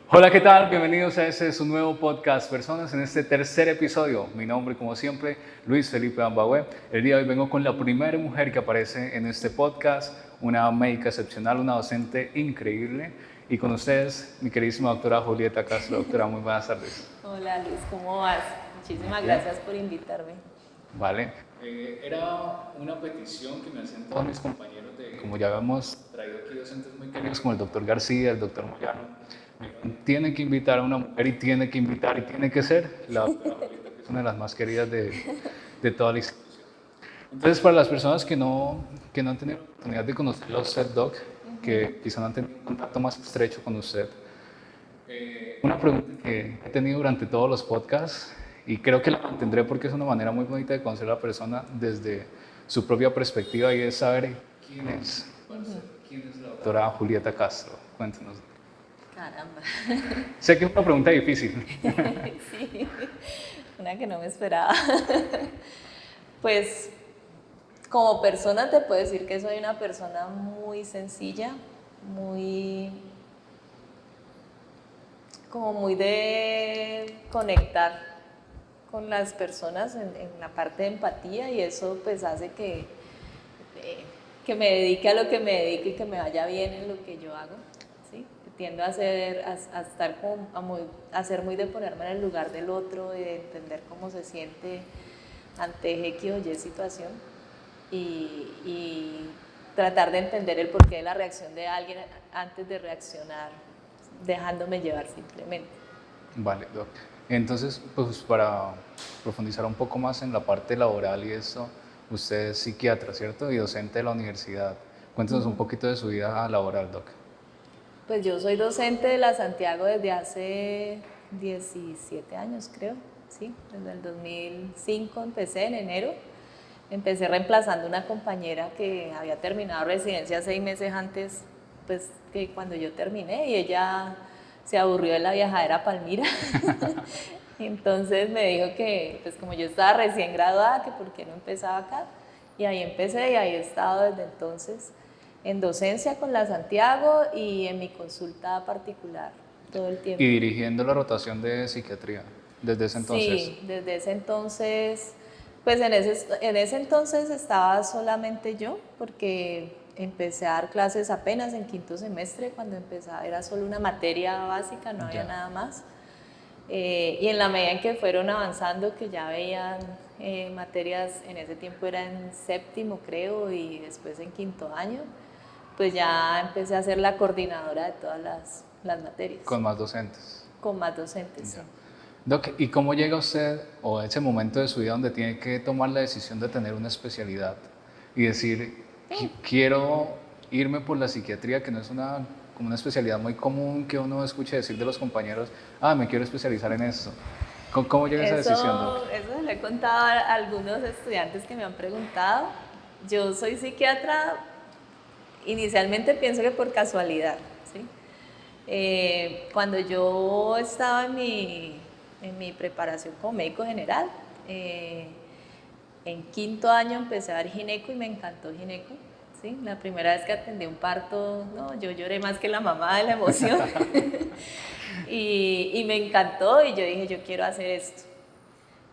Hola, ¿qué tal? Bienvenidos a su nuevo podcast Personas en este tercer episodio. Mi nombre, como siempre, Luis Felipe Ambagüe. El día de hoy vengo con la primera mujer que aparece en este podcast, una médica excepcional, una docente increíble. Y con ustedes, mi queridísima doctora Julieta Castro. Doctora, muy buenas tardes. Hola Luis, ¿cómo vas? Muchísimas Bien. gracias por invitarme. Vale. Era una petición que me hacían todos mis compañeros como ya habíamos traído aquí docentes muy queridos como el doctor García, el doctor Moyano. Tiene que invitar a una mujer y tiene que invitar y tiene que ser la doctora Julieta, que es una de las más queridas de toda la institución. Entonces, para las personas que no han tenido la oportunidad de conocerla a usted, Doc, que quizá no han tenido un contacto más estrecho con usted, una pregunta que he tenido durante todos los podcasts y creo que la mantendré porque es una manera muy bonita de conocer a la persona desde su propia perspectiva y es saber quién es, quién es la doctora Julieta Castro. Cuéntenos. Caramba. Sé que es una pregunta difícil. Sí, una que no me esperaba. Pues como persona te puedo decir que soy una persona muy sencilla, muy muy de conectar con las personas en la parte de empatía y eso pues hace que me dedique a lo que me dedique y que me vaya bien en lo que yo hago. ¿Sí? Tiendo a estar a ser muy de ponerme en el lugar del otro, y de entender cómo se siente ante X o Y situación y tratar de entender el porqué de la reacción de alguien antes de reaccionar, dejándome llevar simplemente. Vale, Doc. Entonces, pues para profundizar un poco más en la parte laboral y eso, usted es psiquiatra, ¿cierto? Y docente de la universidad. Cuéntenos un poquito de su vida laboral, Doc. Pues yo soy docente de la Santiago desde hace 17 años, creo, sí, desde el 2005 empecé en enero. Empecé reemplazando una compañera que había terminado residencia 6 meses antes, pues que cuando yo terminé y ella se aburrió de la viajadera a Palmira. Entonces me dijo que, pues como yo estaba recién graduada, que por qué no empezaba acá. Y ahí empecé y ahí he estado desde entonces en docencia con la Santiago y en mi consulta particular todo el Y tiempo. dirigiendo la rotación de psiquiatría desde ese entonces. Sí, desde ese entonces, pues en ese entonces estaba solamente yo, porque empecé a dar clases apenas en quinto semestre, cuando empezaba era solo una materia básica, no había Ya. nada más. Y en la medida en que fueron avanzando, que ya veían materias, en ese tiempo era en séptimo creo, y después en quinto año, pues ya empecé a ser la coordinadora de todas las materias, Con más docentes. con más docentes, sí. Ya. Doc, ¿y cómo llega usted o ese momento de su vida donde tiene que tomar la decisión de tener una especialidad y decir, quiero irme por la psiquiatría, que no es como una especialidad muy común que uno escuche decir de los compañeros, me quiero especializar en esto? ¿Cómo llega esa decisión, Doc? Eso se lo he contado a algunos estudiantes que me han preguntado. Yo soy psiquiatra, inicialmente pienso que por casualidad, ¿sí? Cuando yo estaba en mi preparación como médico general, en quinto año empecé a dar gineco y me encantó gineco. ¿Sí? La primera vez que atendí un parto, no, yo lloré más que la mamá de la emoción. Y me encantó y yo dije, yo quiero hacer esto.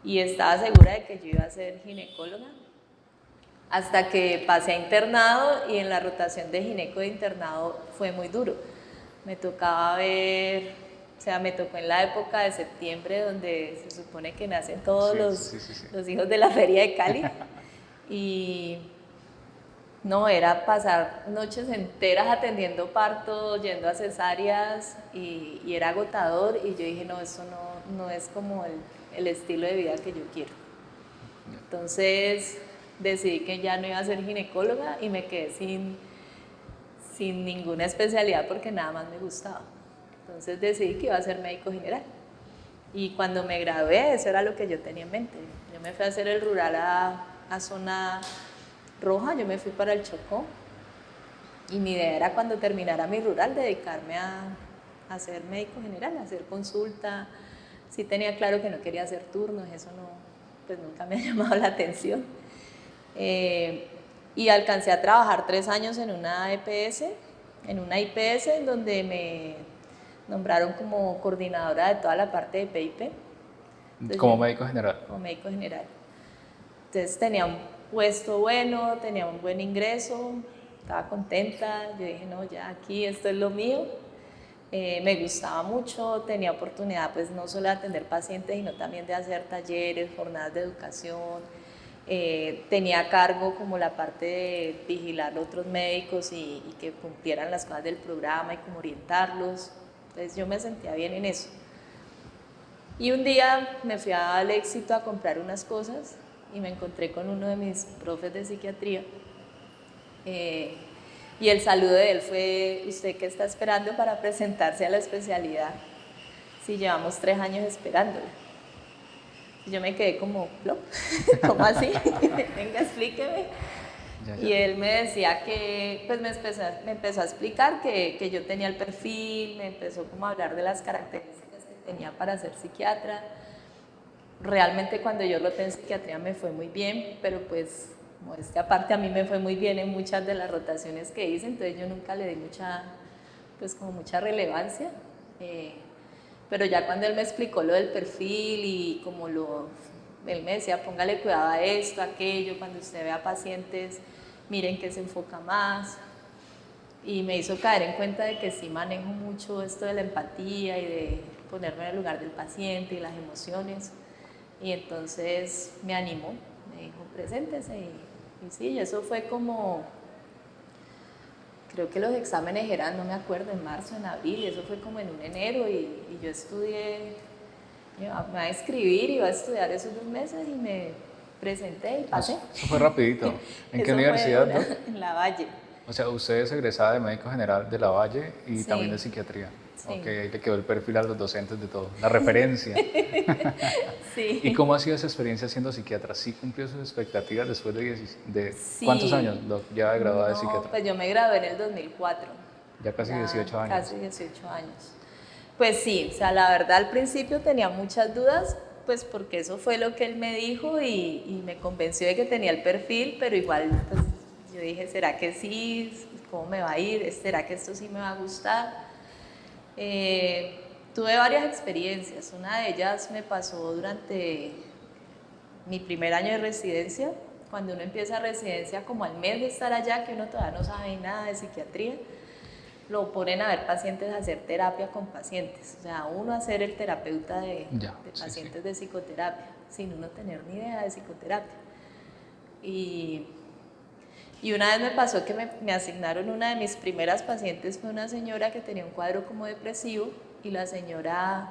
Y estaba segura de que yo iba a ser ginecóloga hasta que pasé a internado y en la rotación de gineco de internado fue muy duro. Me tocaba ver, o sea, me tocó en la época de septiembre donde se supone que nacen todos Sí, los, sí, sí, sí. los hijos de la feria de Cali y no, era pasar noches enteras atendiendo partos, yendo a cesáreas y era agotador y yo dije, no, eso no es como el estilo de vida que yo quiero. Entonces decidí que ya no iba a ser ginecóloga y me quedé sin ninguna especialidad porque nada más me gustaba. Entonces decidí que iba a ser médico general. Y cuando me gradué, eso era lo que yo tenía en mente. Yo me fui a hacer el rural a zona roja, yo me fui para el Chocó. Y mi idea era cuando terminara mi rural dedicarme a ser médico general, a hacer consulta. Sí tenía claro que no quería hacer turnos, eso no, pues nunca me ha llamado la atención. Y alcancé a trabajar 3 años en una IPS en donde nombraron como coordinadora de toda la parte de PIP. Como médico general. Como médico general. Entonces tenía un puesto bueno, tenía un buen ingreso, estaba contenta, yo dije, no, ya aquí esto es lo mío. Me gustaba mucho, tenía oportunidad pues no solo de atender pacientes, sino también de hacer talleres, jornadas de educación. Tenía a cargo como la parte de vigilar a otros médicos y que cumplieran las cosas del programa y como orientarlos. Entonces yo me sentía bien en eso. Y un día me fui al Éxito a comprar unas cosas y me encontré con uno de mis profes de psiquiatría. Y el saludo de él fue: ¿usted qué está esperando para presentarse a la especialidad? Si llevamos 3 años esperándola. Y yo me quedé como, ¿no? ¿Cómo así? Venga, explíqueme. Ya. Y él me decía que, pues me empezó a explicar que yo tenía el perfil, me empezó como a hablar de las características que tenía para ser psiquiatra. Realmente cuando yo roté en psiquiatría me fue muy bien, pero pues aparte a mí me fue muy bien en muchas de las rotaciones que hice, entonces yo nunca le di mucha relevancia. Pero ya cuando él me explicó lo del perfil y él me decía, póngale cuidado a esto, a aquello, cuando usted vea pacientes, miren que se enfoca más. Y me hizo caer en cuenta de que sí manejo mucho esto de la empatía y de ponerme en el lugar del paciente y las emociones. Y entonces me animó, me dijo, preséntese. Y sí, eso fue como, creo que los exámenes eran, no me acuerdo, en marzo, en abril, y eso fue como en un enero. Y yo estudié, me iba a inscribir, iba a estudiar esos 2 meses y me presenté y pasé. Eso fue rapidito. ¿En qué universidad? En La Valle. O sea, usted es egresada de médico general de La Valle y Sí. también de psiquiatría. Sí. Ok, ahí le quedó el perfil a los docentes de todo, la referencia. Sí. ¿Y cómo ha sido esa experiencia siendo psiquiatra? ¿Sí cumplió sus expectativas después de Sí. ¿Cuántos años ya graduada de No, psiquiatra? pues yo me gradué en el 2004. Ya casi 18 años. Casi 18 años. Pues sí, o sea, la verdad al principio tenía muchas dudas, pues porque eso fue lo que él me dijo y me convenció de que tenía el perfil, pero igual pues yo dije, ¿será que sí? ¿Cómo me va a ir? ¿Será que esto sí me va a gustar? Tuve varias experiencias. Una de ellas me pasó durante mi primer año de residencia. Cuando uno empieza residencia, como al mes de estar allá, que uno todavía no sabe nada de psiquiatría, lo ponen a ver pacientes, a hacer terapia con pacientes. O sea, uno a ser el terapeuta de pacientes de psicoterapia, sin uno tener ni idea de psicoterapia. Y una vez me pasó que me asignaron una de mis primeras pacientes, fue una señora que tenía un cuadro como depresivo, y la señora,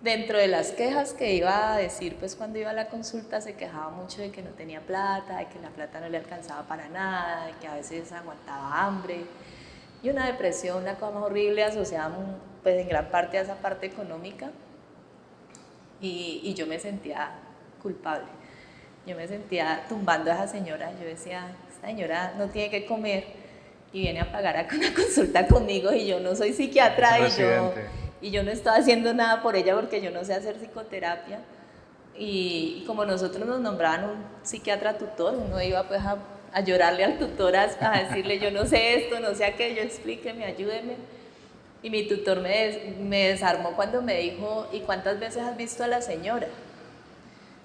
dentro de las quejas que iba a decir, pues cuando iba a la consulta, se quejaba mucho de que no tenía plata, de que la plata no le alcanzaba para nada, de que a veces aguantaba hambre, y una depresión, una cosa más horrible, asociada pues en gran parte a esa parte económica, y yo me sentía culpable. Yo me sentía tumbando a esa señora. Yo decía, esta señora no tiene que comer y viene a pagar una consulta conmigo, y yo no soy psiquiatra y yo no estoy haciendo nada por ella porque yo no sé hacer psicoterapia. Y como nosotros nos nombraban un psiquiatra tutor, uno iba pues a llorarle al tutor, a decirle, yo no sé esto, no sé aquello, explíqueme, ayúdeme. Y mi tutor me desarmó cuando me dijo, ¿y cuántas veces has visto a la señora?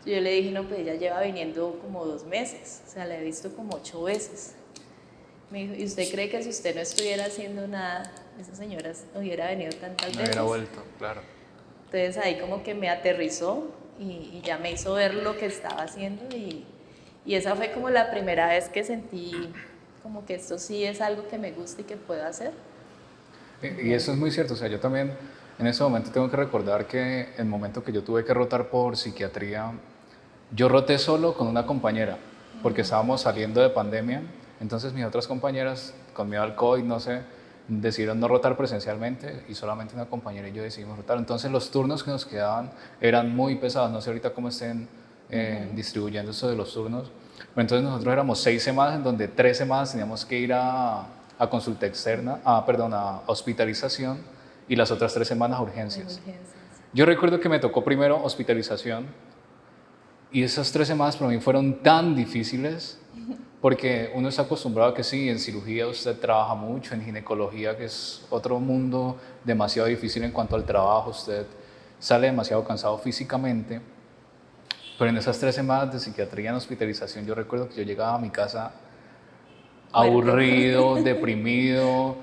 Yo le dije, no, pues ella lleva viniendo como 2 meses, o sea, la he visto como 8 veces. Me dijo, ¿y usted cree que si usted no estuviera haciendo nada, esa señora no hubiera venido tantas veces? No hubiera vuelto, claro. Entonces ahí como que me aterrizó y ya me hizo ver lo que estaba haciendo, y esa fue como la primera vez que sentí como que esto sí es algo que me gusta y que puedo hacer. Y eso es muy cierto, o sea, yo también en ese momento tengo que recordar que el momento que yo tuve que rotar por psiquiatría, yo roté solo con una compañera, porque estábamos saliendo de pandemia, entonces mis otras compañeras, con miedo al COVID, no sé, decidieron no rotar presencialmente y solamente una compañera y yo decidimos rotar. Entonces los turnos que nos quedaban eran muy pesados, no sé ahorita cómo estén distribuyendo eso de los turnos, pero entonces nosotros éramos 6 semanas en donde 3 semanas teníamos que ir a consulta externa, a hospitalización, y las otras 3 semanas a urgencias. Yo recuerdo que me tocó primero hospitalización, y esas 3 semanas para mí fueron tan difíciles porque uno está acostumbrado a que sí, en cirugía usted trabaja mucho, en ginecología, que es otro mundo demasiado difícil en cuanto al trabajo, usted sale demasiado cansado físicamente, pero en esas 3 semanas de psiquiatría en hospitalización yo recuerdo que yo llegaba a mi casa Muerto. aburrido, deprimido,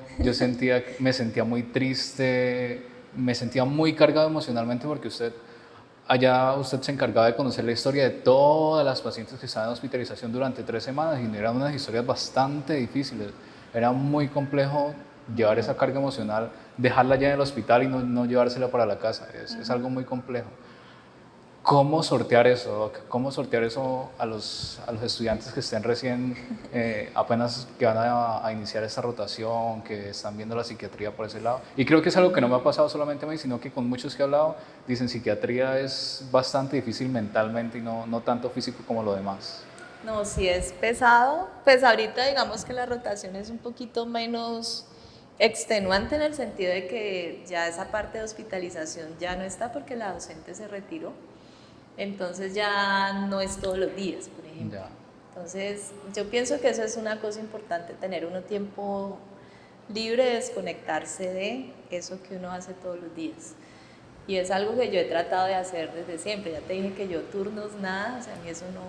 me sentía muy triste, me sentía muy cargado emocionalmente porque allá usted se encargaba de conocer la historia de todas las pacientes que estaban en hospitalización durante 3 semanas y eran unas historias bastante difíciles. Era muy complejo llevar esa carga emocional, dejarla ya en el hospital y no llevársela para la casa. Es algo muy complejo. ¿Cómo sortear eso, Doc? ¿Cómo sortear eso a los estudiantes que estén recién, apenas que van a iniciar esta rotación, que están viendo la psiquiatría por ese lado? Y creo que es algo que no me ha pasado solamente a mí, sino que con muchos que he hablado, dicen psiquiatría es bastante difícil mentalmente y no tanto físico como lo demás. No, si es pesado, pues ahorita digamos que la rotación es un poquito menos extenuante en el sentido de que ya esa parte de hospitalización ya no está porque la docente se retiró. Entonces ya no es todos los días, por ejemplo. Ya. Entonces yo pienso que eso es una cosa importante, tener uno tiempo libre de desconectarse de eso que uno hace todos los días. Y es algo que yo he tratado de hacer desde siempre. Ya te dije que yo turnos nada, o sea, a mí eso no,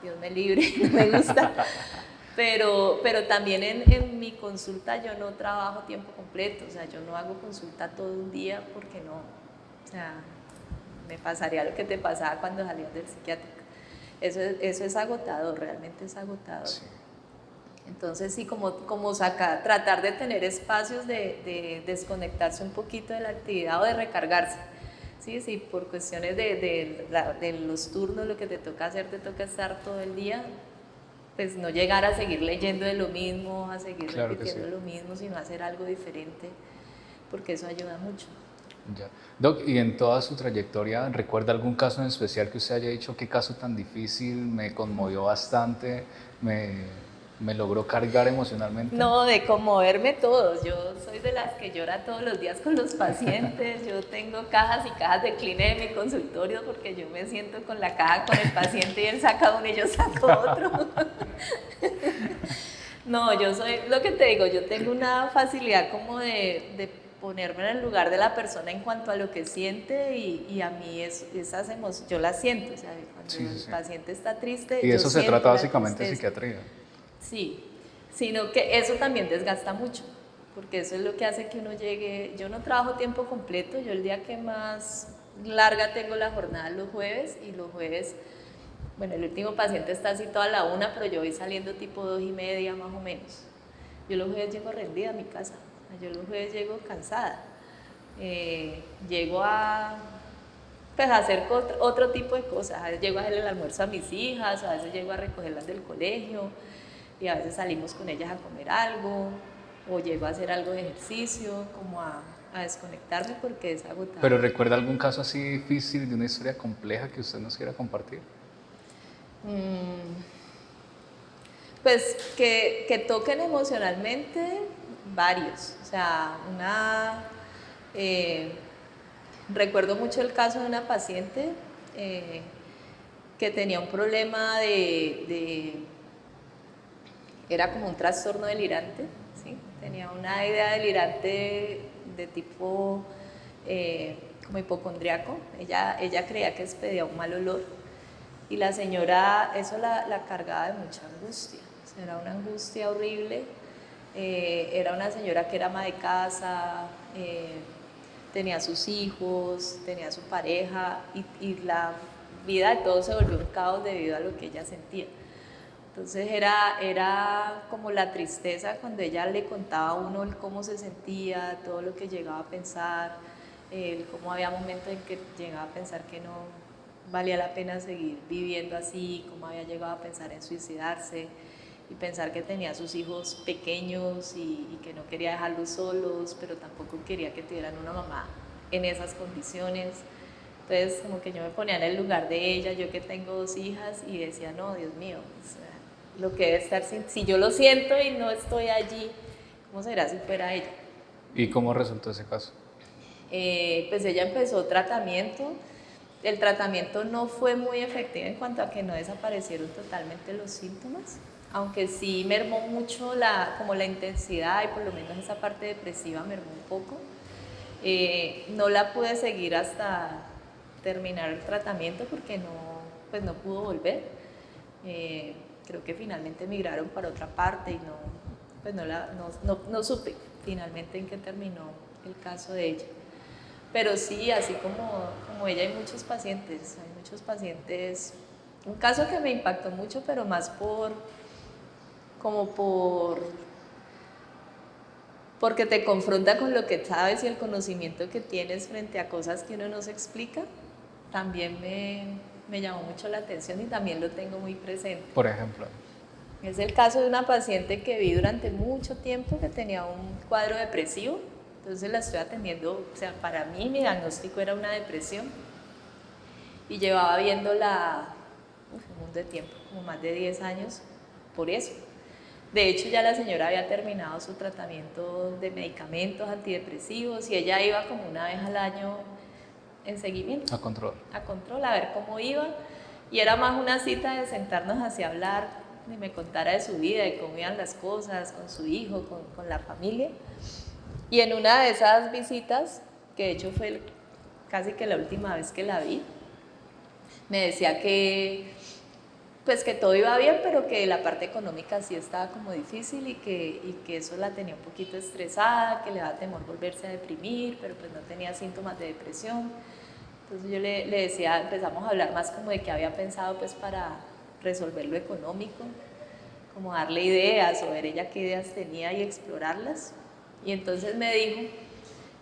Dios me libre, no me gusta. Pero también en mi consulta yo no trabajo tiempo completo, o sea, yo no hago consulta todo un día porque no, o sea, me pasaría lo que te pasaba cuando salías del psiquiátrico. Eso es agotador, realmente es agotador. Sí. Entonces sí, como tratar de tener espacios de desconectarse un poquito de la actividad o de recargarse. Sí, sí, por cuestiones de los turnos, lo que te toca hacer, te toca estar todo el día, pues no llegar a seguir leyendo de lo mismo, a seguir Claro que sí. repitiendo lo mismo, sino hacer algo diferente, porque eso ayuda mucho. Ya. Doc, y en toda su trayectoria, ¿recuerda algún caso en especial que usted haya dicho qué caso tan difícil, me conmovió bastante, me logró cargar emocionalmente? No, de conmoverme todos. Yo soy de las que llora todos los días con los pacientes. Yo tengo cajas y cajas de Kleenex en mi consultorio porque yo me siento con la caja con el paciente y él saca uno y yo saco otro. No, yo soy, lo que te digo, yo tengo una facilidad como de ponerme en el lugar de la persona en cuanto a lo que siente y a mí esas emociones, yo las siento, o sea, cuando Sí, sí, el sí. paciente está triste, Y de yo eso se siento trata la básicamente tristeza. psiquiatría. Sí, sino que eso también desgasta mucho, porque eso es lo que hace que uno llegue, yo no trabajo tiempo completo, yo el día que más larga tengo la jornada los jueves y los jueves, bueno, el último paciente está así toda la 1, pero yo voy saliendo tipo 2:30 más o menos. Yo los jueves llego rendida a mi casa, yo los jueves llego cansada, llego a pues a hacer otro tipo de cosas, a veces llego a hacerle el almuerzo a mis hijas, a veces llego a recogerlas del colegio y a veces salimos con ellas a comer algo o llego a hacer algo de ejercicio, como a desconectarme porque es agotador. Pero ¿recuerda algún caso así difícil de una historia compleja que usted nos quiera compartir? Pues que toquen emocionalmente varios, o sea, recuerdo mucho el caso de una paciente que tenía un problema era como un trastorno delirante, ¿sí? Tenía una idea delirante de tipo como hipocondriaco. Ella creía que expedía un mal olor y la señora eso la cargaba de mucha angustia, o sea, era una angustia horrible. Era una señora que era ama de casa, tenía sus hijos, tenía su pareja y la vida de todos se volvió un caos debido a lo que ella sentía. Entonces era como la tristeza cuando ella le contaba a uno cómo se sentía, todo lo que llegaba a pensar, cómo había momentos en que llegaba a pensar que no valía la pena seguir viviendo así, cómo había llegado a pensar en suicidarse y pensar que tenía a sus hijos pequeños y que no quería dejarlos solos, pero tampoco quería que tuvieran una mamá en esas condiciones. Entonces como que yo me ponía en el lugar de ella, yo que tengo 2 hijas, y decía, no, Dios mío, o sea, lo que debe estar, si yo lo siento y no estoy allí, ¿cómo será si fuera ella? ¿Y cómo resultó ese caso? Pues ella empezó tratamiento, el tratamiento no fue muy efectivo en cuanto a que no desaparecieron totalmente los síntomas, aunque sí mermó mucho como la intensidad y por lo menos esa parte depresiva mermó un poco. No la pude seguir hasta terminar el tratamiento porque pues no pudo volver. Creo que finalmente migraron para otra parte y pues no supe finalmente en qué terminó el caso de ella. Pero sí, así como ella, hay muchos pacientes, un caso que me impactó mucho, pero más porque te confronta con lo que sabes y el conocimiento que tienes frente a cosas que uno no se explica, también me llamó mucho la atención y también lo tengo muy presente. Por ejemplo. Es el caso de una paciente que vi durante mucho tiempo que tenía un cuadro depresivo, entonces la estoy atendiendo, o sea, para mí mi diagnóstico era una depresión y llevaba viéndola un montón de tiempo, como más de 10 años, por eso. De hecho, ya la señora había terminado su tratamiento de medicamentos antidepresivos y ella iba como una vez al año en seguimiento. A control. A control, a ver cómo iba. Y era más una cita de sentarnos así a hablar, y me contara de su vida, de cómo iban las cosas, con su hijo, con la familia. Y en una de esas visitas, que de hecho fue casi que la última vez que la vi, me decía que pues que todo iba bien, pero que la parte económica sí estaba como difícil y que eso la tenía un poquito estresada, que le daba temor volverse a deprimir, pero pues no tenía síntomas de depresión. Entonces yo le decía, empezamos a hablar más como de qué había pensado pues para resolver lo económico, como darle ideas o ver ella qué ideas tenía y explorarlas. Y entonces me dijo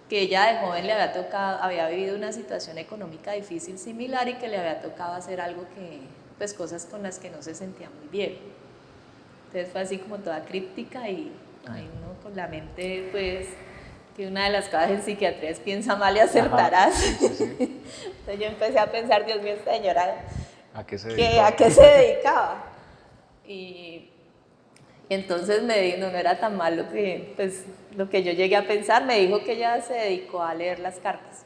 que ella de joven le había vivido una situación económica difícil similar y que le había tocado hacer algo pues cosas con las que no se sentía muy bien. Entonces fue así como toda críptica y ahí uno con la mente, pues, que una de las cosas en psiquiatría es piensa mal y acertarás. Sí. Entonces yo empecé a pensar, Dios mío, esta señora, ¿a qué se dedicaba? ¿A qué se dedicaba? Y entonces me dijo, no era tan malo que, pues, lo que yo llegué a pensar. Me dijo que ella se dedicó a leer las cartas.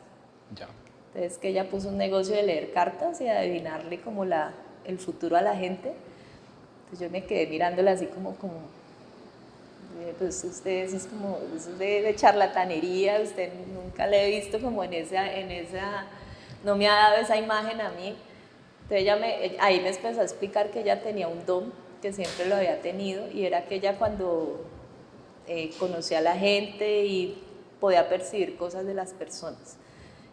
Ya. Entonces que ella puso un negocio de leer cartas y de adivinarle como el futuro a la gente. Entonces yo me quedé mirándola así como pues usted eso es como eso es de charlatanería, usted nunca le he visto como en esa, no me ha dado esa imagen a mí. Entonces ahí me empezó a explicar que ella tenía un don, que siempre lo había tenido, y era que ella cuando conocía a la gente y podía percibir cosas de las personas,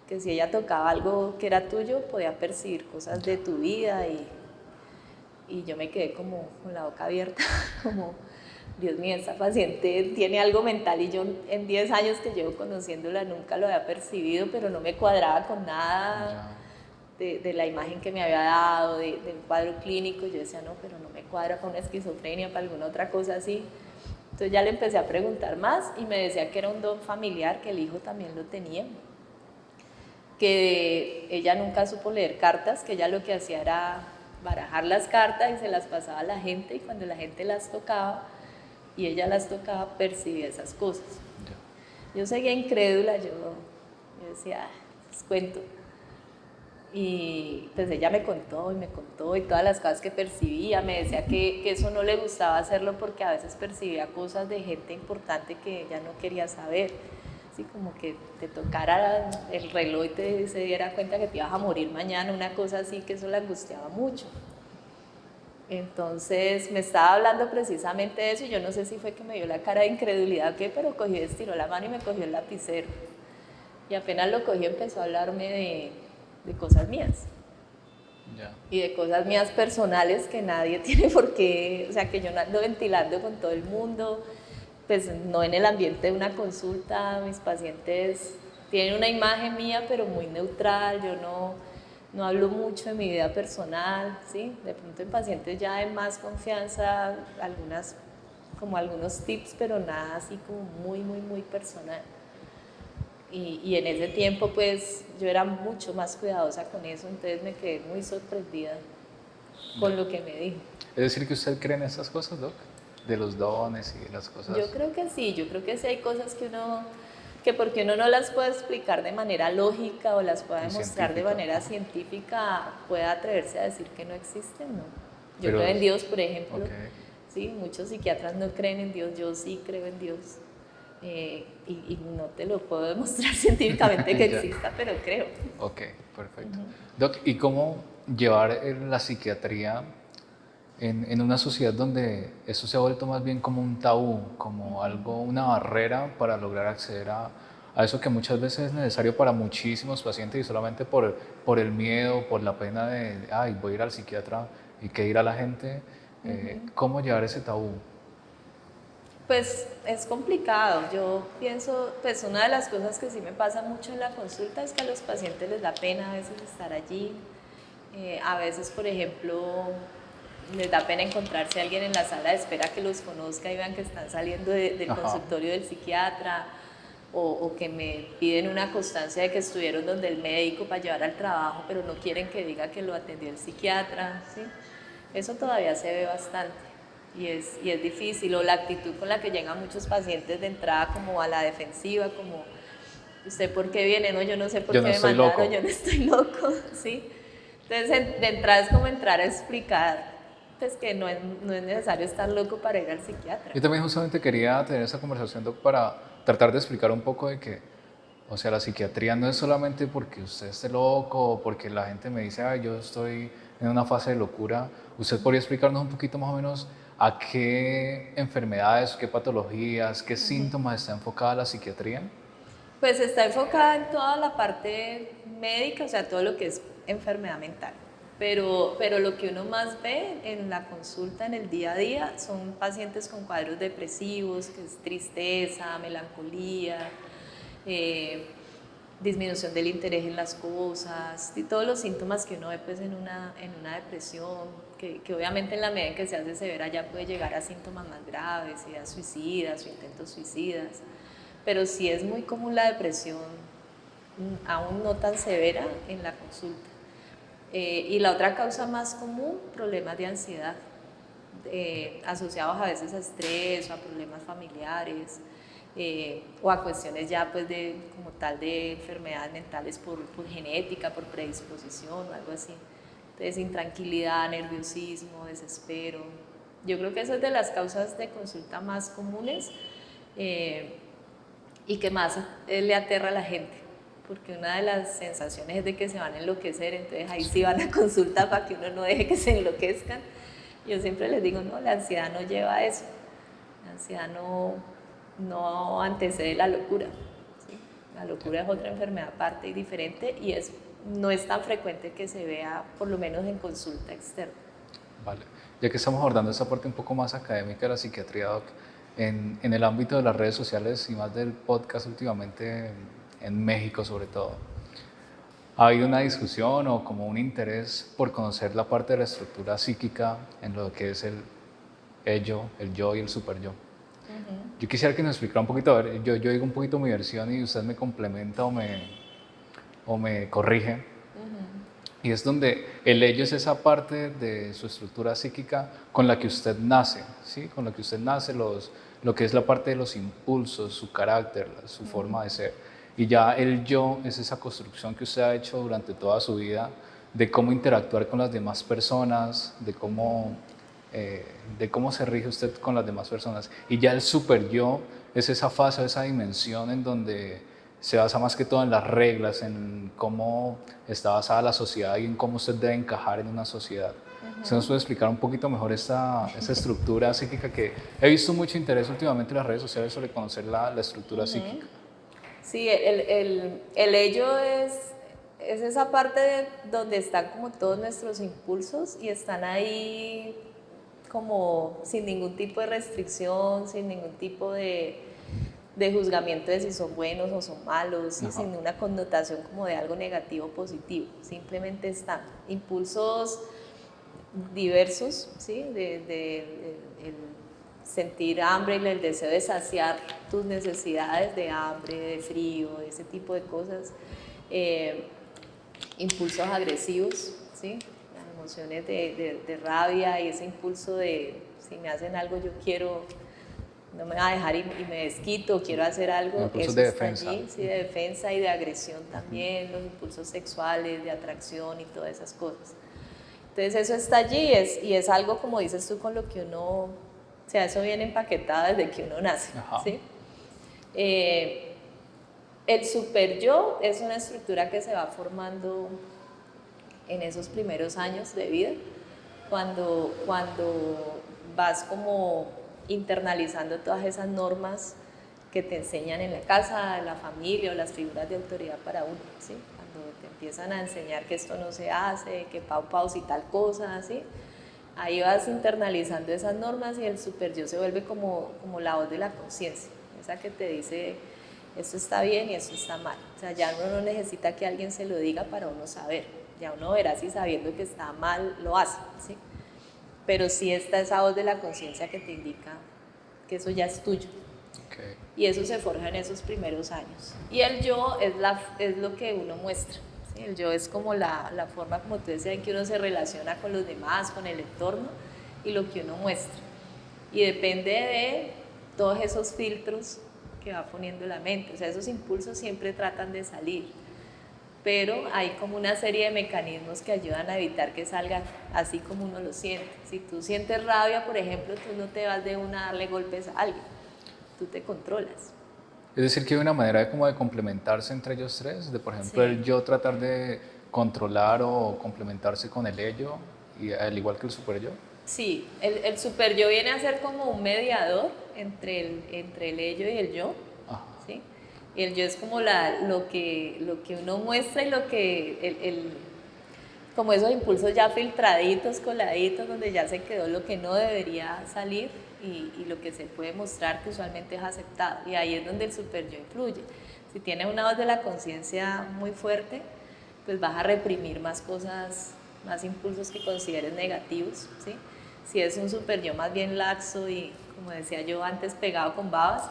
que si ella tocaba algo que era tuyo, podía percibir cosas de tu vida y yo me quedé como con la boca abierta, como, Dios mío, esta paciente tiene algo mental y yo en 10 años que llevo conociéndola nunca lo había percibido, pero no me cuadraba con nada de la imagen que me había dado, del cuadro clínico. Yo decía, no, pero no me cuadra para una esquizofrenia, para alguna otra cosa así. Entonces ya le empecé a preguntar más y me decía que era un don familiar, que el hijo también lo tenía, que ella nunca supo leer cartas, que ella lo que hacía era barajar las cartas y se las pasaba a la gente, y cuando la gente las tocaba y ella las tocaba, percibía esas cosas. Yo seguía incrédula, yo decía, les cuento. Y pues ella me contó y todas las cosas que percibía. Me decía que eso no le gustaba hacerlo porque a veces percibía cosas de gente importante que ella no quería saber. Así como que te tocara el reloj y se diera cuenta que te ibas a morir mañana, una cosa así, que eso la angustiaba mucho. Entonces me estaba hablando precisamente de eso y yo no sé si fue que me dio la cara de incredulidad o qué, pero cogió, estiró la mano y me cogió el lapicero. Y apenas lo cogí empezó a hablarme de cosas mías. Y de cosas mías personales que nadie tiene por qué, o sea, que yo no ando ventilando con todo el mundo, pues no en el ambiente de una consulta. Mis pacientes tienen una imagen mía pero muy neutral, yo no hablo mucho de mi vida personal, ¿sí? De pronto en pacientes ya de más confianza, algunos tips, pero nada así como muy personal. Y en ese tiempo pues yo era mucho más cuidadosa con eso, entonces me quedé muy sorprendida con lo que me dijo. Es decir, que usted cree en esas cosas, Doc, de los dones y las cosas. Yo creo que sí hay cosas que porque uno no las puede explicar de manera lógica o las pueda demostrar de manera científica, pueda atreverse a decir que no existen, ¿no? Yo creo en Dios, por ejemplo. ¿sí? Muchos psiquiatras no creen en Dios, yo sí creo en Dios. Y no te lo puedo demostrar científicamente que exista, pero creo. Ok, perfecto. Doc, ¿y cómo llevar la psiquiatría en una sociedad donde eso se ha vuelto más bien como un tabú, como algo, una barrera para lograr acceder a eso que muchas veces es necesario para muchísimos pacientes y solamente por el miedo, por la pena de, ay, voy a ir al psiquiatra y qué dirá la gente? ¿Cómo llevar ese tabú? Pues es complicado. Yo pienso, pues una de las cosas que sí me pasa mucho en la consulta es que a los pacientes les da pena a veces estar allí. A veces, por ejemplo, les da pena encontrarse a alguien en la sala de espera que los conozca y vean que están saliendo del consultorio del psiquiatra, o que me piden una constancia de que estuvieron donde el médico para llevar al trabajo, pero no quieren que diga que lo atendió el psiquiatra, ¿sí? Eso todavía se ve bastante y es difícil, o la actitud con la que llegan muchos pacientes de entrada como a la defensiva, como ¿usted por qué viene? No, yo no sé por qué me mandaron, yo no estoy loco, ¿sí? Entonces, de entrada es como entrar a explicar pues, que no es necesario estar loco para ir al psiquiatra. Yo también justamente quería tener esa conversación, Doc, para tratar de explicar un poco de que, o sea, la psiquiatría no es solamente porque usted esté loco o porque la gente me dice, ay, yo estoy en una fase de locura. ¿Usted podría explicarnos un poquito más o menos a qué enfermedades, qué patologías, qué síntomas está enfocada la psiquiatría? Pues está enfocada en toda la parte médica, o sea, todo lo que es enfermedad mental. Pero lo que uno más ve en la consulta, en el día a día, son pacientes con cuadros depresivos, que es tristeza, melancolía, disminución del interés en las cosas, y todos los síntomas que uno ve pues, en una depresión, que obviamente en la medida en que se hace severa ya puede llegar a síntomas más graves, ideas suicidas o intentos suicidas. Pero sí es muy común la depresión, aún no tan severa, en la consulta. Y la otra causa más común, problemas de ansiedad, asociados a veces a estrés o a problemas familiares, o a cuestiones ya pues de, como tal de enfermedades mentales por genética, por predisposición o algo así. Entonces, intranquilidad, nerviosismo, desespero. Yo creo que esa es de las causas de consulta más comunes. Y que más le aterra a la gente, porque una de las sensaciones es de que se van a enloquecer, entonces ahí sí van a consulta para que uno no deje que se enloquezcan. Yo siempre les digo, no, la ansiedad no lleva a eso, la ansiedad no antecede la locura, ¿sí? La locura es otra enfermedad aparte y diferente y no es tan frecuente que se vea, por lo menos en consulta externa. Vale, ya que estamos abordando esa parte un poco más académica de la psiquiatría, Doc, en el ámbito de las redes sociales y más del podcast últimamente, en México sobre todo, ¿ha habido una discusión o como un interés por conocer la parte de la estructura psíquica en lo que es el ello, el yo y el super yo? Yo quisiera que nos explicara un poquito, a ver, yo digo un poquito mi versión y usted me complementa o me corrige. Y es donde el ello es esa parte de su estructura psíquica con la que usted nace, ¿sí? Con la que usted nace, lo que es la parte de los impulsos, su carácter, su forma de ser. Y ya el yo es esa construcción que usted ha hecho durante toda su vida de cómo interactuar con las demás personas, de cómo se rige usted con las demás personas. Y ya el super yo es esa fase, esa dimensión en donde se basa más que todo en las reglas, en cómo está basada la sociedad y en cómo usted debe encajar en una sociedad. ¿Usted nos puede explicar un poquito mejor esa estructura psíquica que he visto mucho interés últimamente en las redes sociales sobre conocer la estructura psíquica? Sí, el ello es esa parte donde están como todos nuestros impulsos y están ahí como sin ningún tipo de restricción, sin ningún tipo de juzgamiento de si son buenos o son malos, ¿sí? Sin una connotación como de algo negativo o positivo, simplemente están impulsos diversos, ¿sí? El sentir hambre y el deseo de saciar tus necesidades de hambre, de frío, ese tipo de cosas, impulsos agresivos, ¿sí? Las emociones de rabia y ese impulso de si me hacen algo yo quiero, no me va a dejar y me desquito, quiero hacer algo, impulsos eso de está defensa. allí, sí, de defensa y de agresión también, los impulsos sexuales, de atracción y todas esas cosas. Entonces eso está allí y es algo, como dices tú, con lo que uno O sea, eso viene empaquetado desde que uno nace, ¿sí? El super yo es una estructura que se va formando en esos primeros años de vida, cuando vas como internalizando todas esas normas que te enseñan en la casa, en la familia o las figuras de autoridad para uno, ¿sí? Cuando te empiezan a enseñar que esto no se hace, que pausa y tal cosa, ¿sí? Ahí vas internalizando esas normas y el super yo se vuelve como la voz de la conciencia, esa que te dice esto está bien y esto está mal. O sea, ya uno no necesita que alguien se lo diga para uno saber, ya uno verá si sabiendo que está mal lo hace, ¿sí? Pero sí está esa voz de la conciencia que te indica que eso ya es tuyo. Okay. Y eso se forja en esos primeros años. Y el yo es lo que uno muestra. ¿Sí? El yo es como la forma, como tú decías, en que uno se relaciona con los demás, con el entorno, y lo que uno muestra. Y depende de todos esos filtros que va poniendo la mente. O sea, esos impulsos siempre tratan de salir, pero hay como una serie de mecanismos que ayudan a evitar que salgan así como uno lo siente. Si tú sientes rabia, por ejemplo, tú no te vas de una a darle golpes a alguien, tú te controlas. Es decir, que hay una manera de como de complementarse entre ellos tres, de por ejemplo el yo tratar de controlar o complementarse con el ello, y al igual que el super yo. Sí, el super yo viene a ser como un mediador entre el ello y el yo. Ajá. ¿Sí? Y el yo es como lo que uno muestra y lo que como esos impulsos ya filtraditos, coladitos, donde ya se quedó lo que no debería salir y lo que se puede mostrar que usualmente es aceptado. Y ahí es donde el super yo influye. Si tienes una voz de la conciencia muy fuerte, pues vas a reprimir más cosas, más impulsos que consideres negativos, ¿sí? Si es un super yo más bien laxo y, como decía yo antes, pegado con babas,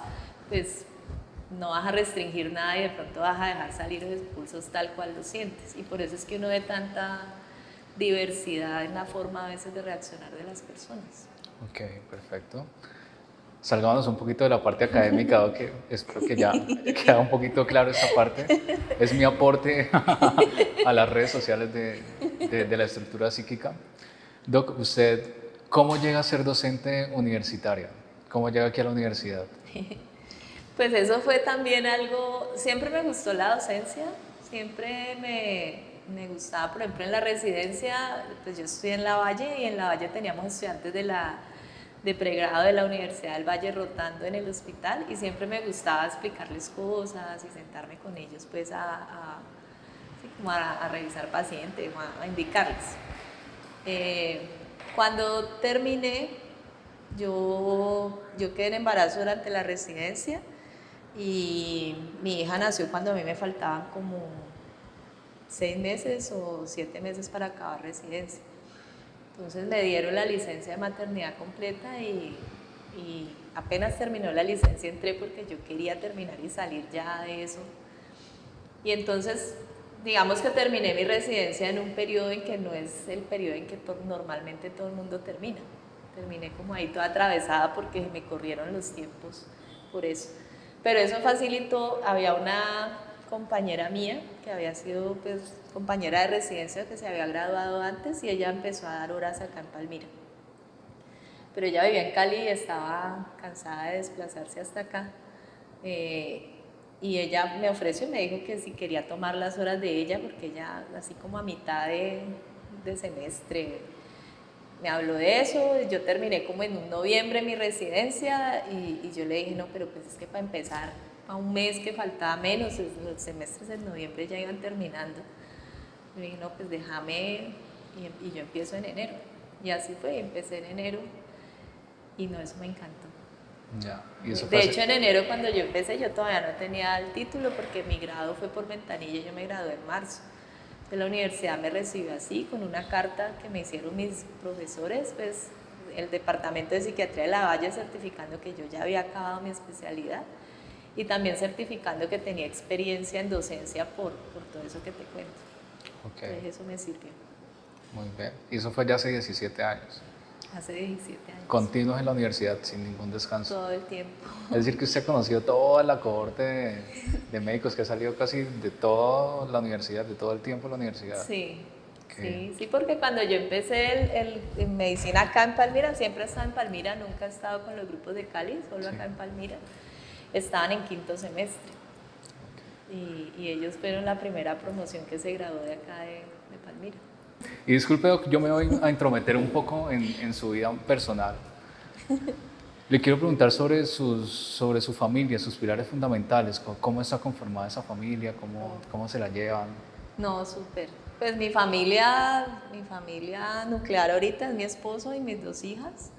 pues no vas a restringir nada y de pronto vas a dejar salir los impulsos tal cual lo sientes. Y por eso es que uno ve tanta diversidad en la forma a veces de reaccionar de las personas. Ok, perfecto. Salgámonos un poquito de la parte académica, que espero que ya haya quedado un poquito claro esa parte. Es mi aporte a las redes sociales de la estructura psíquica. Doc, ¿usted cómo llega a ser docente universitaria? ¿Cómo llega aquí a la universidad? Pues eso fue también algo, siempre me gustó la docencia, siempre me gustaba, por ejemplo, en la residencia, pues yo estudié en La Valle y en La Valle teníamos estudiantes de pregrado de la Universidad del Valle rotando en el hospital y siempre me gustaba explicarles cosas y sentarme con ellos pues a revisar pacientes, a indicarles. Cuando terminé, yo quedé en embarazo durante la residencia y mi hija nació cuando a mí me faltaban como 6 meses o 7 meses para acabar residencia. Entonces me dieron la licencia de maternidad completa y apenas terminó la licencia entré porque yo quería terminar y salir ya de eso. Y entonces, digamos que terminé mi residencia en un periodo en que no es el periodo en que normalmente todo el mundo termina. Terminé como ahí toda atravesada porque me corrieron los tiempos por eso. Pero eso facilitó, había una compañera mía que había sido pues, compañera de residencia que se había graduado antes y ella empezó a dar horas acá en Palmira. Pero ella vivía en Cali y estaba cansada de desplazarse hasta acá. Y ella me ofreció y me dijo que si quería tomar las horas de ella, porque ella así como a mitad de semestre me habló de eso. Yo terminé como en un noviembre mi residencia y yo le dije, no, pero pues es que para empezar, a un mes que faltaba menos, los semestres en noviembre ya iban terminando. Le dije, no, pues déjame y yo empiezo en enero. Y así fue, empecé en enero y no, eso me encantó. Ya, ¿y eso de hecho, en enero cuando yo empecé, yo todavía no tenía el título porque mi grado fue por ventanilla, yo me gradué en marzo. Entonces la universidad me recibió así, con una carta que me hicieron mis profesores, pues el departamento de psiquiatría de La Valle certificando que yo ya había acabado mi especialidad y también certificando que tenía experiencia en docencia por todo eso que te cuento. Okay. Entonces eso me sirvió. Muy bien, y eso fue ya hace 17 años. Hace 17 años. Continuos en la universidad, sin ningún descanso. Todo el tiempo. Es decir, que usted ha conocido toda la cohorte de médicos que ha salido casi de toda la universidad, de todo el tiempo de la universidad. Sí. Sí, sí, porque cuando yo empecé en medicina acá en Palmira, siempre he estado en Palmira, nunca he estado con los grupos de Cali, solo acá en Palmira, estaban en quinto semestre y ellos fueron la primera promoción que se graduó de acá de Palmira. Y disculpe, Doc, yo me voy a intrometer un poco en su vida personal. Le quiero preguntar sobre su familia, sus pilares fundamentales, cómo está conformada esa familia, cómo se la llevan. No, súper. Pues mi familia nuclear ahorita es mi esposo y mis 2 hijas,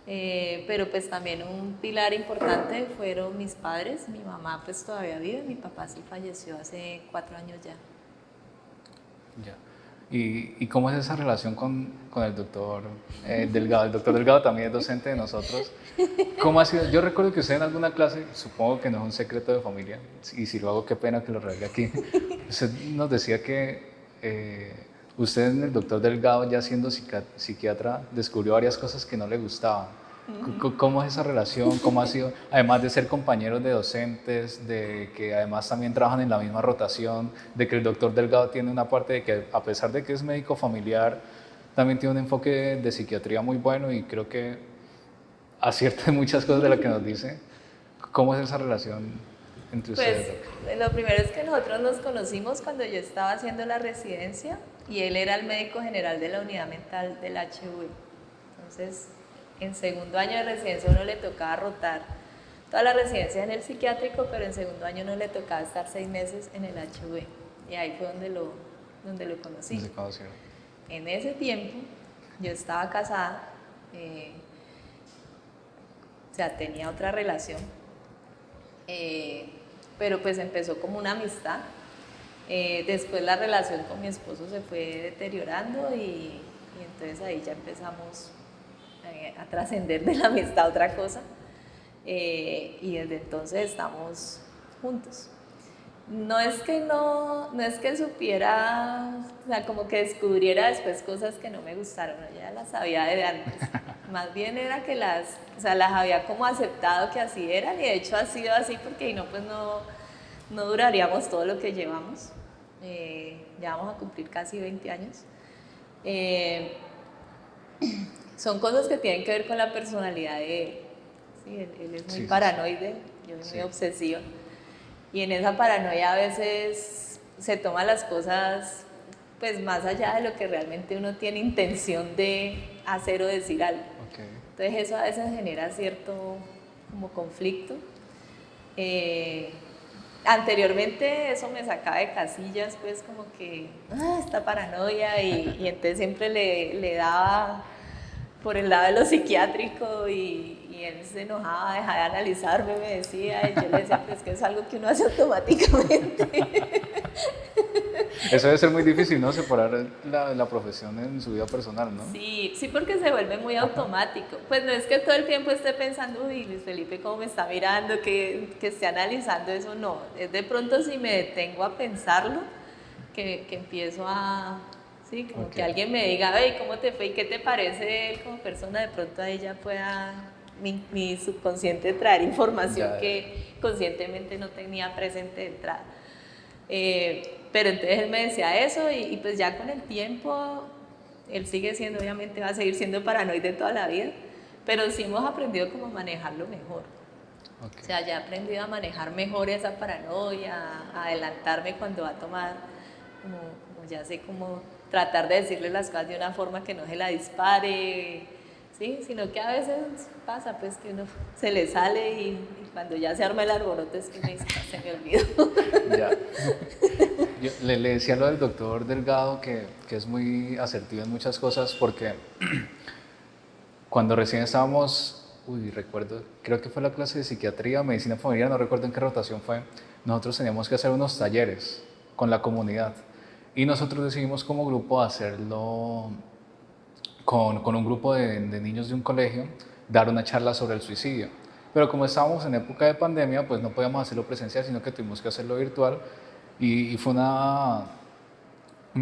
pero pues también un pilar importante fueron mis padres. Mi mamá pues todavía vive, mi papá sí falleció hace 4 años ya. Ya. ¿Y cómo es esa relación con el doctor Delgado? El doctor Delgado también es docente de nosotros. ¿Cómo ha sido? Yo recuerdo que usted en alguna clase, supongo que no es un secreto de familia, y si lo hago, qué pena que lo revele aquí, usted nos decía que usted en el doctor Delgado, ya siendo psiquiatra, descubrió varias cosas que no le gustaban. ¿Cómo es esa relación? ¿Cómo ha sido? Además de ser compañeros de docentes, de que además también trabajan en la misma rotación, de que el doctor Delgado tiene una parte de que, a pesar de que es médico familiar, también tiene un enfoque de psiquiatría muy bueno y creo que acierta en muchas cosas de lo que nos dice. ¿Cómo es esa relación entre ustedes, Pues doctor? lo primero es que nosotros nos conocimos cuando yo estaba haciendo la residencia y él era el médico general de la unidad mental del HV. Entonces, en segundo año de residencia uno le tocaba rotar toda la residencia en el psiquiátrico, pero en segundo año no le tocaba estar 6 meses en el HV. Y ahí fue donde lo conocí. ¿Se conocieron? En ese tiempo yo estaba casada, o sea, tenía otra relación, pero pues empezó como una amistad. Después la relación con mi esposo se fue deteriorando y entonces ahí ya empezamos a trascender de la amistad a otra cosa, y desde entonces estamos juntos. No es que supiera, o sea, como que descubriera después cosas que no me gustaron, ¿no? Ya las sabía desde antes. Más bien era que las había como aceptado que así eran, y de hecho ha sido así porque si no, pues no duraríamos todo lo que llevamos. Ya vamos a cumplir casi 20 años. Son cosas que tienen que ver con la personalidad de él. Sí, él es muy paranoide, yo soy muy obsesiva. Y en esa paranoia a veces se toman las cosas pues más allá de lo que realmente uno tiene intención de hacer o decir algo. Okay. Entonces eso a veces genera cierto como conflicto. Anteriormente eso me sacaba de casillas, pues como que esta paranoia, y entonces siempre le daba por el lado de lo psiquiátrico, y él se enojaba, dejaba de analizarme, me decía, y yo le decía, pues que es algo que uno hace automáticamente. Eso debe ser muy difícil, ¿no? Separar la profesión en su vida personal, ¿no? Sí, porque se vuelve muy automático. Pues no es que todo el tiempo esté pensando, uy, Luis Felipe, cómo me está mirando, que esté analizando eso, no. Es de pronto si me detengo a pensarlo, que empiezo a... Sí, como que alguien me diga, hey, ¿cómo te fue y qué te parece él como persona? De pronto a ella pueda mi subconsciente traer información que conscientemente no tenía presente de entrada. Pero entonces él me decía eso, y pues ya con el tiempo él sigue siendo, obviamente va a seguir siendo paranoide toda la vida, pero sí hemos aprendido cómo manejarlo mejor. O sea, ya he aprendido a manejar mejor esa paranoia, a adelantarme cuando va a tomar, como ya sé cómo tratar de decirle las cosas de una forma que no se la dispare, ¿sí? Sino que a veces pasa pues que uno se le sale, y cuando ya se arma el alboroto es que me dice, se me olvidó. Ya. Yo le decía lo del doctor Delgado, que es muy asertivo en muchas cosas, porque cuando recién estábamos, recuerdo, creo que fue la clase de psiquiatría, medicina familiar, no recuerdo en qué rotación fue, nosotros teníamos que hacer unos talleres con la comunidad, y nosotros decidimos como grupo hacerlo con un grupo de niños de un colegio, dar una charla sobre el suicidio. Pero como estábamos en época de pandemia, pues no podíamos hacerlo presencial, sino que tuvimos que hacerlo virtual, y fue una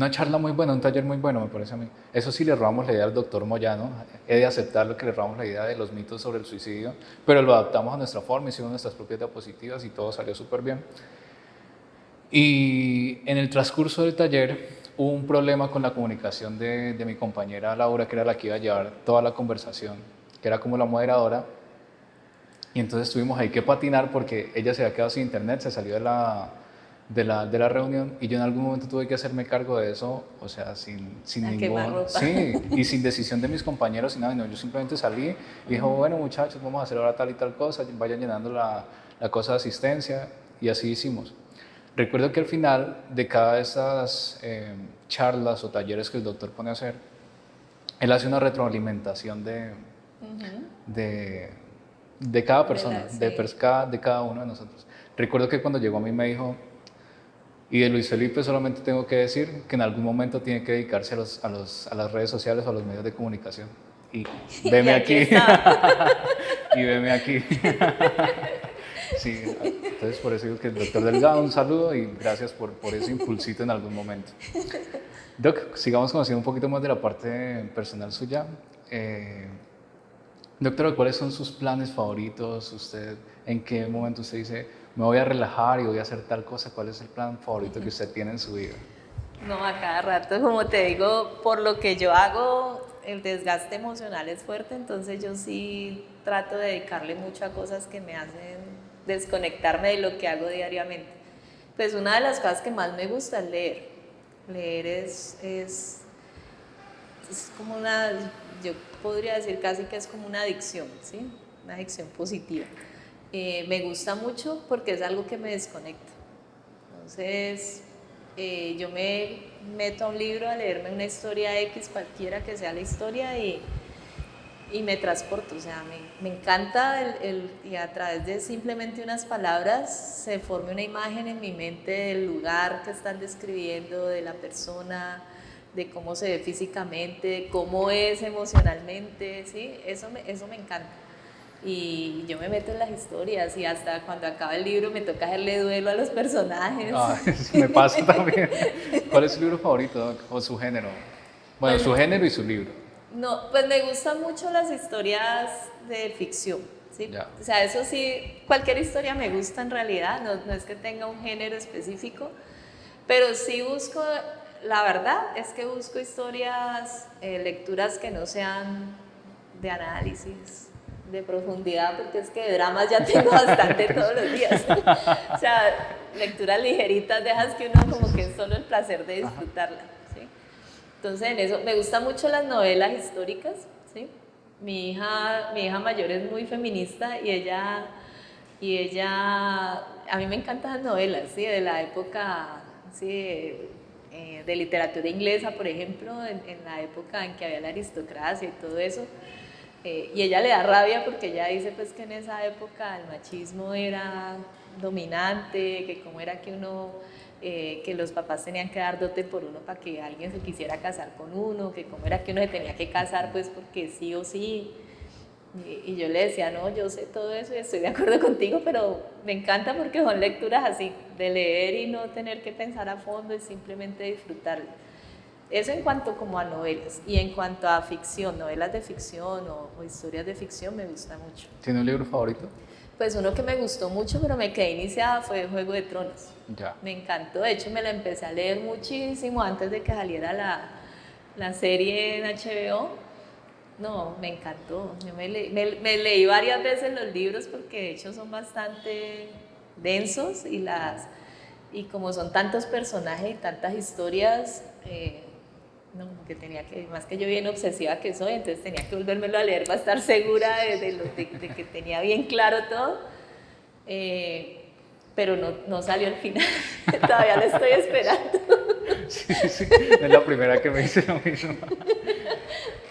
charla muy buena, un taller muy bueno, me parece a mí. Eso sí, le robamos la idea al doctor Moyano, he de aceptarlo, que le robamos la idea de los mitos sobre el suicidio, pero lo adaptamos a nuestra forma, hicimos nuestras propias diapositivas y todo salió súper bien. Y en el transcurso del taller hubo un problema con la comunicación de mi compañera Laura, que era la que iba a llevar toda la conversación, que era como la moderadora, y entonces tuvimos ahí que patinar porque ella se había quedado sin internet, se salió de la reunión y yo en algún momento tuve que hacerme cargo de eso, o sea, sin A quemar ningún, ropa. sí, y sin decisión de mis compañeros, y nada, no, yo simplemente salí y dijo, bueno muchachos, vamos a hacer ahora tal y tal cosa, vayan llenando la cosa de asistencia y así hicimos. Recuerdo que al final de cada de esas charlas o talleres que el doctor pone a hacer, él hace una retroalimentación de, de cada persona, Sí. de cada uno de nosotros. Recuerdo que cuando llegó a mí me dijo, y de Luis Felipe solamente tengo que decir que en algún momento tiene que dedicarse a las redes sociales o a los medios de comunicación. Y Y veme aquí aquí. está. Y veme aquí. Sí, entonces por eso digo que el doctor Delgado, un saludo y gracias por ese impulsito en algún momento. Doc, sigamos conociendo un poquito más de la parte personal suya. Doctora, ¿cuáles son sus planes favoritos? ¿Usted en qué momento usted dice, me voy a relajar y voy a hacer tal cosa? ¿Cuál es el plan favorito que usted tiene en su vida? No, a cada rato, como te digo, por lo que yo hago, el desgaste emocional es fuerte, entonces yo sí trato de dedicarle mucho a cosas que me hacen desconectarme de lo que hago diariamente. Pues una de las cosas que más me gusta es leer. Leer es como una, yo podría decir casi que es como una adicción, ¿sí? Una adicción positiva. Me gusta mucho porque es algo que me desconecta. Entonces, yo me meto a un libro a leerme una historia X, cualquiera que sea la historia, y me transporto. O sea, me encanta y a través de simplemente unas palabras se forme una imagen en mi mente del lugar que están describiendo, de la persona, de cómo se ve físicamente, de cómo es emocionalmente, ¿sí? Eso me encanta. Y yo me meto en las historias y hasta cuando acaba el libro me toca hacerle duelo a los personajes. Ah, sí, me pasa también. ¿Cuál es su libro favorito, Doc? O su género. Bueno, Pues su género y su libro. no, pues me gustan mucho las historias de ficción, ¿sí? Ya. O sea, eso sí, cualquier historia me gusta en realidad, no es que tenga un género específico, pero sí busco, la verdad es que busco historias, lecturas que no sean de análisis, de profundidad, porque es que de dramas ya tengo bastante todos los días. O sea, lecturas ligeritas, dejas que uno como que es solo el placer de disfrutarla, ¿sí? Entonces, en eso, me gustan mucho las novelas históricas, ¿sí? Mi hija mayor es muy feminista a mí me encantan las novelas, ¿sí? De la época, ¿sí? De literatura inglesa, por ejemplo, en la época en que había la aristocracia y todo eso. Y ella le da rabia porque ella dice pues que en esa época el machismo era dominante, que cómo era que uno, que los papás tenían que dar dote por uno para que alguien se quisiera casar con uno, que cómo era que uno se tenía que casar pues porque sí o sí. Y yo le decía, no, yo sé todo eso y estoy de acuerdo contigo, pero me encanta porque son lecturas así, de leer y no tener que pensar a fondo y simplemente disfrutarlo. Eso en cuanto como a novelas. Y en cuanto a ficción, novelas de ficción o historias de ficción, me gusta mucho. ¿Tiene un libro favorito? Pues uno que me gustó mucho, pero me quedé iniciada, fue Juego de Tronos. Ya. Me encantó, de hecho me la empecé a leer muchísimo antes de que saliera la serie en HBO. No, me encantó. Yo me leí varias veces los libros porque de hecho son bastante densos y como son tantos personajes y tantas historias, no, que tenía que, más que yo bien obsesiva que soy, entonces tenía que volvérmelo a leer para estar segura de que tenía bien claro todo. Pero no salió al final, todavía lo estoy esperando. Sí, sí, sí. Es la primera que me dice lo mismo.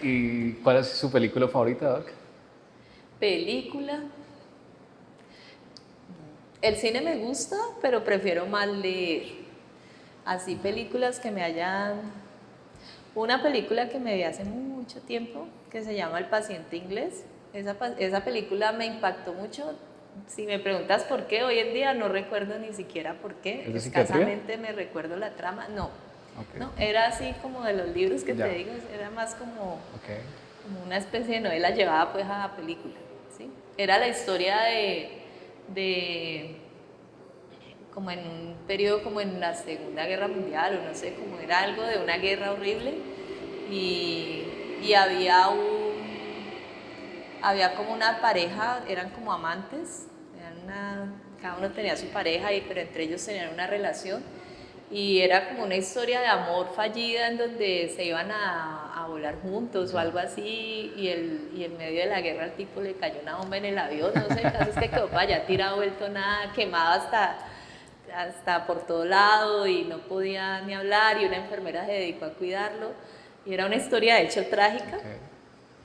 ¿Y cuál es su película favorita, Doc? Película. El cine me gusta, pero prefiero más leer. Así películas que me hayan... Una película que me vi hace mucho tiempo, que se llama El paciente inglés. Esa película me impactó mucho. Si me preguntas por qué, hoy en día no recuerdo ni siquiera por qué. ¿Es de psiquiatría? Escasamente me recuerdo la trama. No, Okay. no, era así como de los libros que Ya. te digo, era más Okay. como una especie de novela llevada pues a película, ¿sí? Era la historia de como en un periodo como en la Segunda Guerra Mundial, o no sé, como era algo de una guerra horrible, y había como una pareja, eran como amantes, cada uno tenía su pareja, pero entre ellos tenían una relación, y era como una historia de amor fallida en donde se iban a volar juntos o algo así, y en medio de la guerra al tipo le cayó una bomba en el avión, no sé, el caso es que quedó para allá tirado, vuelto nada, quemado hasta por todo lado y no podía ni hablar, y una enfermera se dedicó a cuidarlo, y era una historia de hecho trágica. Okay.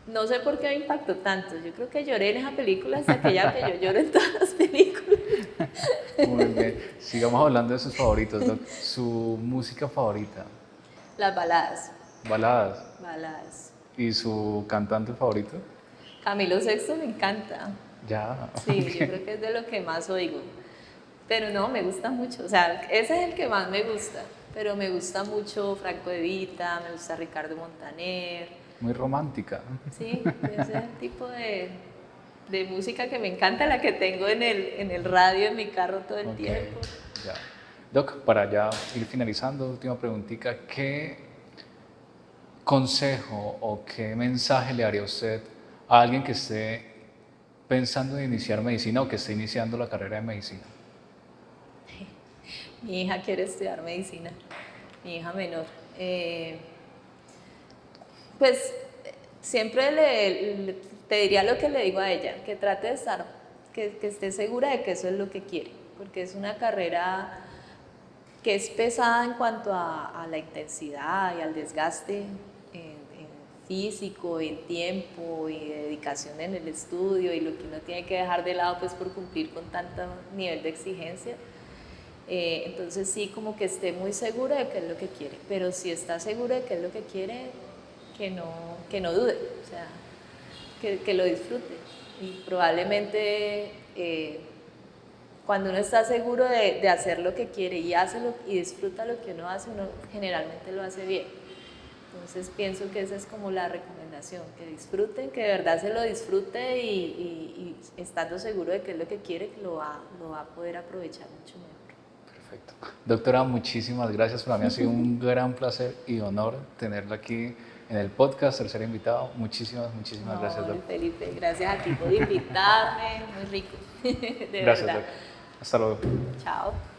No sé por qué me impactó tanto. Yo creo que lloré en esa película hasta que ya que yo lloro en todas las películas. Muy bien. Sigamos hablando de sus favoritos, Doc. Su música favorita. Las baladas. Baladas. Baladas. ¿Y su cantante favorito? Camilo Sexto me encanta. Ya. Sí, yo creo que es de lo que más oigo. Pero no, me gusta mucho. O sea, ese es el que más me gusta. Pero me gusta mucho Franco De Vita, me gusta Ricardo Montaner. Muy romántica. Sí, ese es el tipo de música que me encanta, la que tengo en el radio, en mi carro todo el tiempo. Ya. Doc, para ya ir finalizando, última preguntita, ¿qué consejo o qué mensaje le haría usted a alguien que esté pensando en iniciar medicina o que esté iniciando la carrera de medicina? Mi hija quiere estudiar medicina, mi hija menor. Pues siempre te diría lo que le digo a ella, que trate de que esté segura de que eso es lo que quiere, porque es una carrera que es pesada en cuanto a la intensidad y al desgaste en físico, en tiempo y dedicación en el estudio, y lo que uno tiene que dejar de lado pues por cumplir con tanto nivel de exigencia. Entonces sí, como que esté muy segura de qué es lo que quiere, pero si está segura de qué es lo que quiere, que no dude, o sea, que lo disfrute. Y probablemente cuando uno está seguro de hacer lo que quiere y disfruta lo que uno hace, uno generalmente lo hace bien. Entonces pienso que esa es como la recomendación, que disfruten, que de verdad se lo disfrute, y estando seguro de qué es lo que quiere, que lo va a poder aprovechar mucho mejor. Perfecto. Doctora, muchísimas gracias. Para mí ha sido un gran placer y honor tenerla aquí en el podcast, tercer invitado. Muchísimas gracias, Doc. Felipe, gracias a ti por invitarme, muy rico, de gracias, verdad. Doc. Hasta luego. Chao.